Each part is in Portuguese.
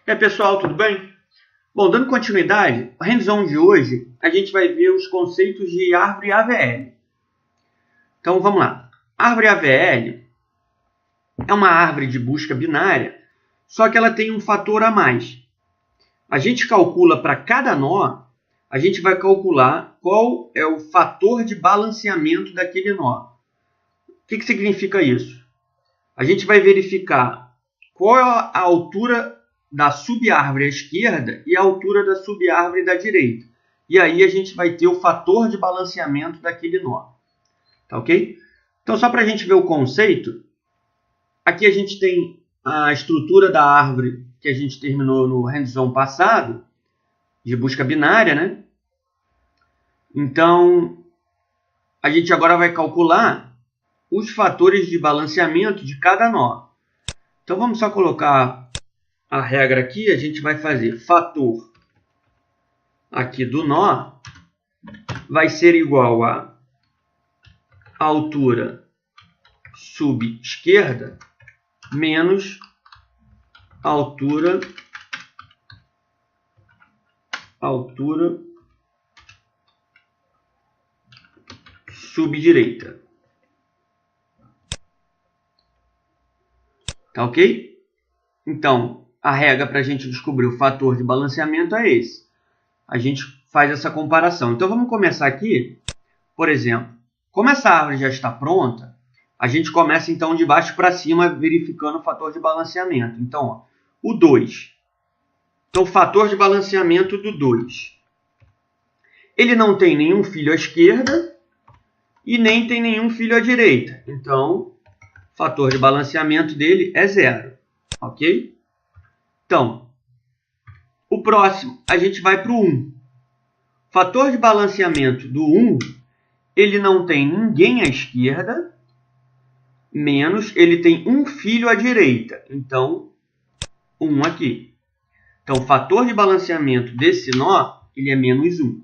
E aí, pessoal, tudo bem? Bom, dando continuidade, o hands-on de hoje, a gente vai ver os conceitos de árvore AVL. Então, vamos lá. Árvore AVL é uma árvore de busca binária, só que ela tem um fator a mais. A gente calcula para cada nó, a gente vai calcular qual é o fator de balanceamento daquele nó. O que significa isso? A gente vai verificar qual é a altura da subárvore à esquerda e a altura da subárvore da direita. E aí a gente vai ter o fator de balanceamento daquele nó. Tá ok? Então, só para a gente ver o conceito, aqui a gente tem a estrutura da árvore que a gente terminou no hands-on passado, de busca binária, né? Então, a gente agora vai calcular os fatores de balanceamento de cada nó. Então, vamos só colocar a regra aqui. A gente vai fazer fator aqui do nó vai ser igual a altura sub-esquerda menos altura subdireita. Tá ok? Então, a regra para a gente descobrir o fator de balanceamento é esse. A gente faz essa comparação. Então, vamos começar aqui. Por exemplo, como essa árvore já está pronta, a gente começa então de baixo para cima verificando o fator de balanceamento. Então, ó, o 2. Então, o fator de balanceamento do 2. Ele não tem nenhum filho à esquerda e nem tem nenhum filho à direita. Então, o fator de balanceamento dele é 0. Ok? Então, o próximo, a gente vai para o 1. Fator de balanceamento do 1, ele não tem ninguém à esquerda, menos ele tem um filho à direita. Então, 1 aqui. Então, o fator de balanceamento desse nó, ele é menos 1.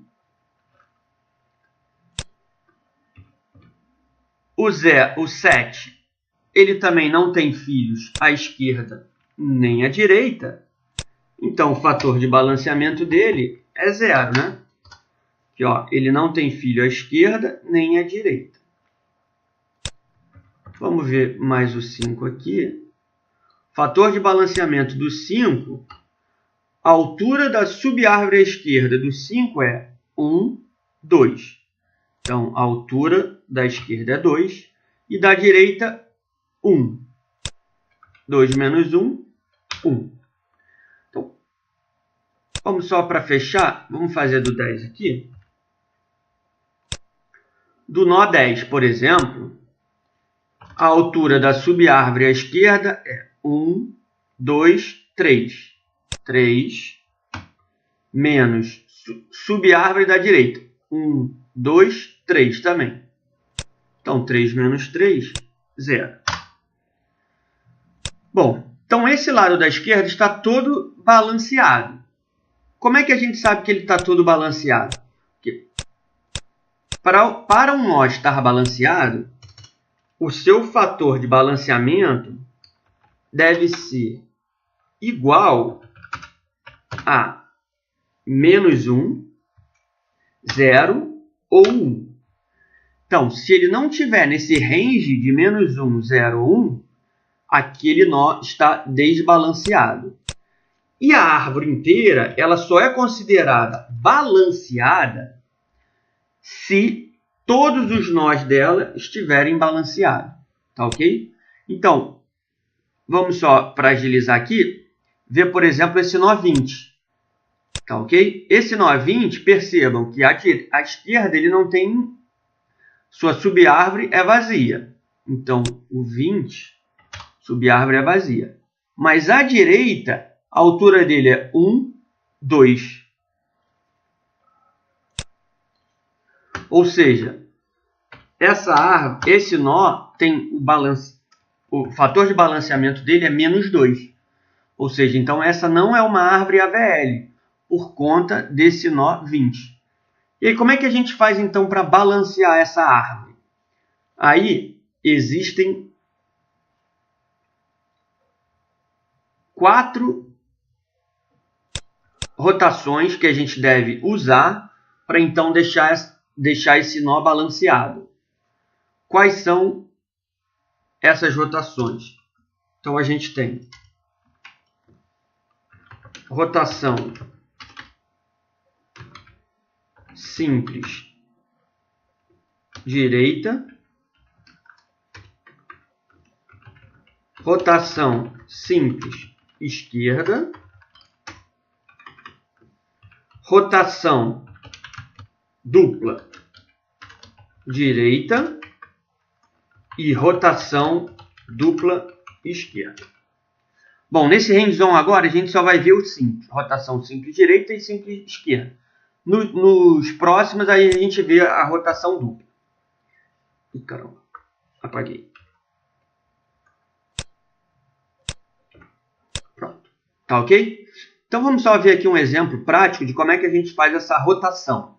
O 7, ele também não tem filhos à esquerda nem à direita. Então, o fator de balanceamento dele é 0, né? Aqui, ó, ele não tem filho à esquerda nem à direita. Vamos ver mais o 5 aqui. Fator de balanceamento do 5, a altura da subárvore à esquerda do 5 é 1, 2. Então, a altura da esquerda é 2 e da direita 1. 2 menos 1, 1. Então, vamos só para fechar, vamos fazer do 10 aqui. Do nó 10, por exemplo, a altura da subárvore à esquerda é 1, 2, 3. 3 menos subárvore da direita. 1, 2, 3 também. Então, 3 menos 3, 0. Bom, então esse lado da esquerda está todo balanceado. Como é que a gente sabe que ele está todo balanceado? Porque para um nó estar balanceado, o seu fator de balanceamento deve ser igual a menos 1, 0 ou 1. Então, se ele não tiver nesse range de menos 1, 0 ou 1, aquele nó está desbalanceado. E a árvore inteira, ela só é considerada balanceada se todos os nós dela estiverem balanceados. Tá ok? Então, vamos só para agilizar aqui, ver, por exemplo, esse nó 20. Tá ok? Esse nó 20, percebam que à esquerda ele não tem, sua subárvore é vazia. Então, o 20, subárvore é vazia. Mas à direita, a altura dele é 1, 2. Ou seja, essa árvore, esse nó tem o fator de balanceamento dele é menos 2. Ou seja, então essa não é uma árvore AVL, por conta desse nó 20. E aí, como é que a gente faz então para balancear essa árvore? Aí existem 4 rotações que a gente deve usar para então deixar esse nó balanceado. Quais são essas rotações? Então a gente tem rotação simples direita, rotação simples esquerda, rotação dupla direita e rotação dupla esquerda. Bom, nesse hands-on agora a gente só vai ver o simples, rotação simples direita e simples esquerda. Nos próximos aí a gente vê a rotação dupla. Ih, caramba, apaguei. Pronto, tá ok? Então vamos só ver aqui um exemplo prático de como é que a gente faz essa rotação.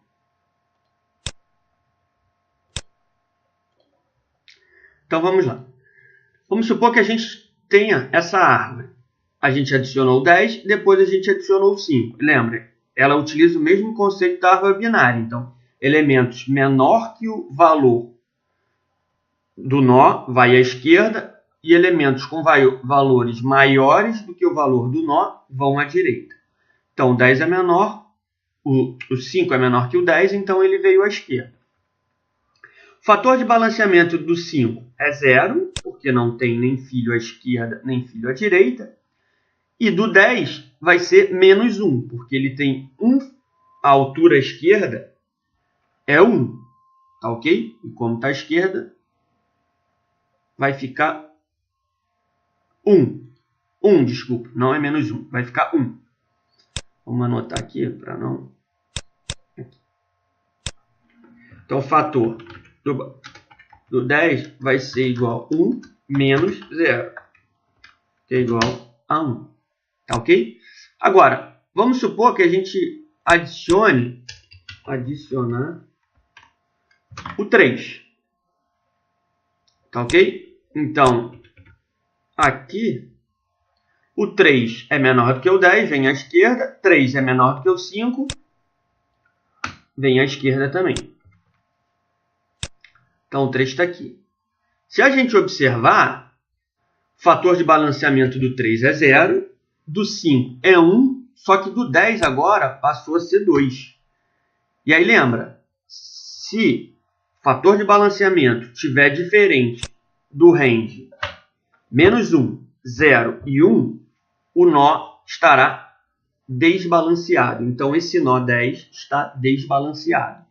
Então vamos lá. Vamos supor que a gente tenha essa árvore. A gente adicionou 10, depois a gente adicionou 5. Lembra? Ela utiliza o mesmo conceito da árvore binária. Então, elementos menor que o valor do nó vai à esquerda e elementos com valores maiores do que o valor do nó vão à direita. Então, 10 é menor, o 5 é menor que o 10, então ele veio à esquerda. O fator de balanceamento do 5 é 0, porque não tem nem filho à esquerda, nem filho à direita. E do 10 vai ser menos 1, porque ele tem 1, a altura à esquerda é 1, tá ok? E como está à esquerda, vai ficar 1. 1, desculpa, não é menos 1, vai ficar 1. Vamos anotar aqui para não... Então, o fator do 10 vai ser igual a 1 menos 0, que é igual a 1. Tá ok? Agora, vamos supor que a gente adicionar o 3. Tá ok? Então, aqui, o 3 é menor do que o 10, vem à esquerda. 3 é menor do que o 5, vem à esquerda também. Então, o 3 está aqui. Se a gente observar, o fator de balanceamento do 3 é 0, do 5 é 1, só que do 10 agora passou a ser 2. E aí lembra, se o fator de balanceamento estiver diferente do range menos 1, 0 e 1, o nó estará desbalanceado. Então, esse nó 10 está desbalanceado.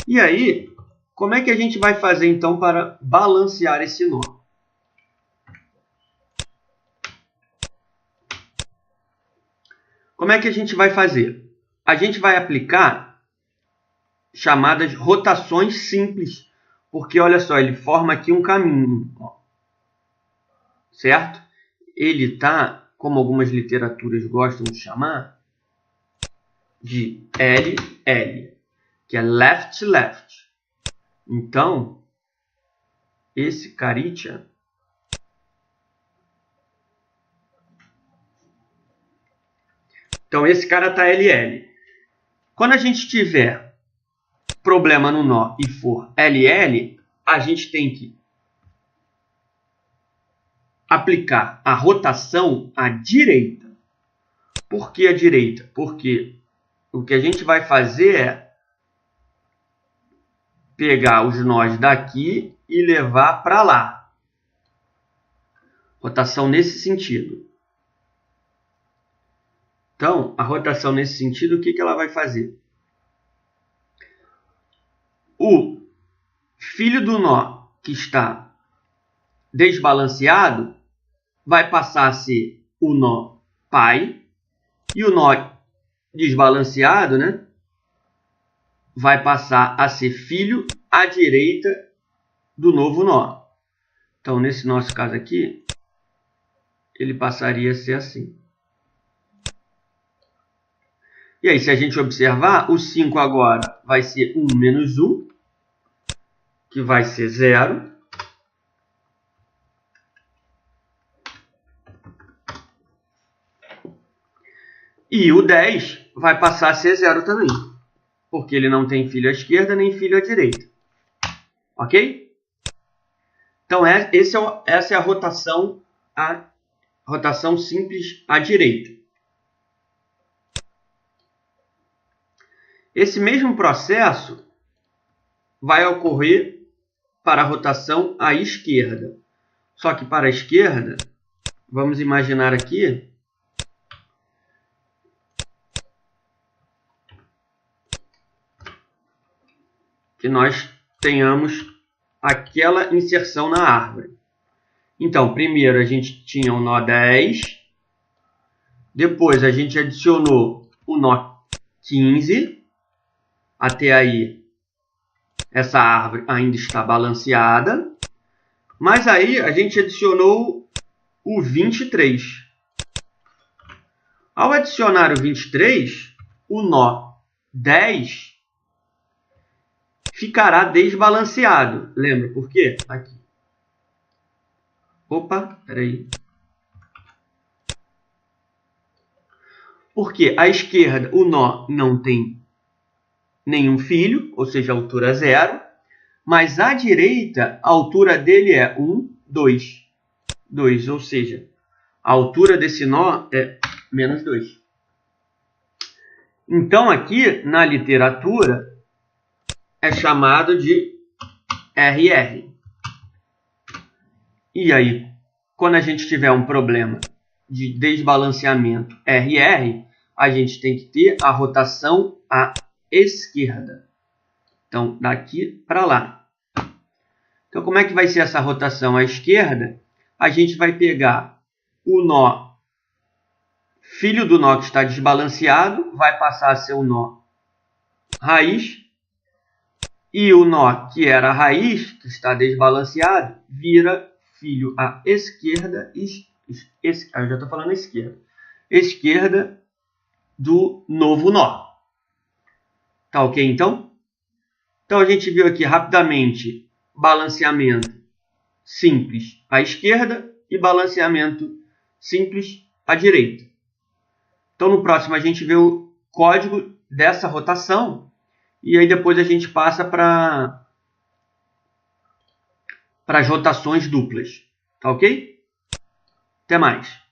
E aí, como é que a gente vai fazer então para balancear esse nó? Como é que a gente vai fazer? A gente vai aplicar chamadas rotações simples, porque olha só, ele forma aqui um caminho, ó, certo? Ele está, como algumas literaturas gostam de chamar, de LL, que é left-left. Então, esse caritia esse cara está LL. Quando a gente tiver problema no nó e for LL, a gente tem que aplicar a rotação à direita. Por que à direita? Porque o que a gente vai fazer é pegar os nós daqui e levar para lá. Rotação nesse sentido. Então, a rotação nesse sentido, o que ela vai fazer? O filho do nó que está desbalanceado vai passar a ser o nó pai, e o nó desbalanceado, né, vai passar a ser filho à direita do novo nó. Então, nesse nosso caso aqui, ele passaria a ser assim. E aí, se a gente observar, o 5 agora vai ser 1 menos 1, que vai ser 0. E o 10 vai passar a ser 0 também, porque ele não tem filho à esquerda nem filho à direita. Ok? Então, essa é a rotação simples à direita. Esse mesmo processo vai ocorrer para a rotação à esquerda. Só que para a esquerda, vamos imaginar aqui que nós tenhamos aquela inserção na árvore. Então, primeiro a gente tinha o nó 10, depois a gente adicionou o nó 15, até aí essa árvore ainda está balanceada, mas aí a gente adicionou o 23. Ao adicionar o 23, o nó 10 ficará desbalanceado. Lembra por quê? Aqui. Opa, peraí. Porque à esquerda o nó não tem nenhum filho, ou seja, altura 0. Mas à direita a altura dele é 1, 2. 2, ou seja, a altura desse nó é menos 2. Então aqui na literatura é chamado de RR. E aí, quando a gente tiver um problema de desbalanceamento RR, a gente tem que ter a rotação à esquerda. Então, daqui para lá. Então, como é que vai ser essa rotação à esquerda? A gente vai pegar o nó, filho do nó que está desbalanceado, vai passar a ser o nó raiz. E o nó que era a raiz, que está desbalanceado, vira filho à esquerda, eu já estou falando esquerda, esquerda do novo nó. Tá ok, então? Então a gente viu aqui rapidamente balanceamento simples à esquerda e balanceamento simples à direita. Então no próximo a gente vê o código dessa rotação e aí depois a gente passa para as rotações duplas. Tá ok? Até mais.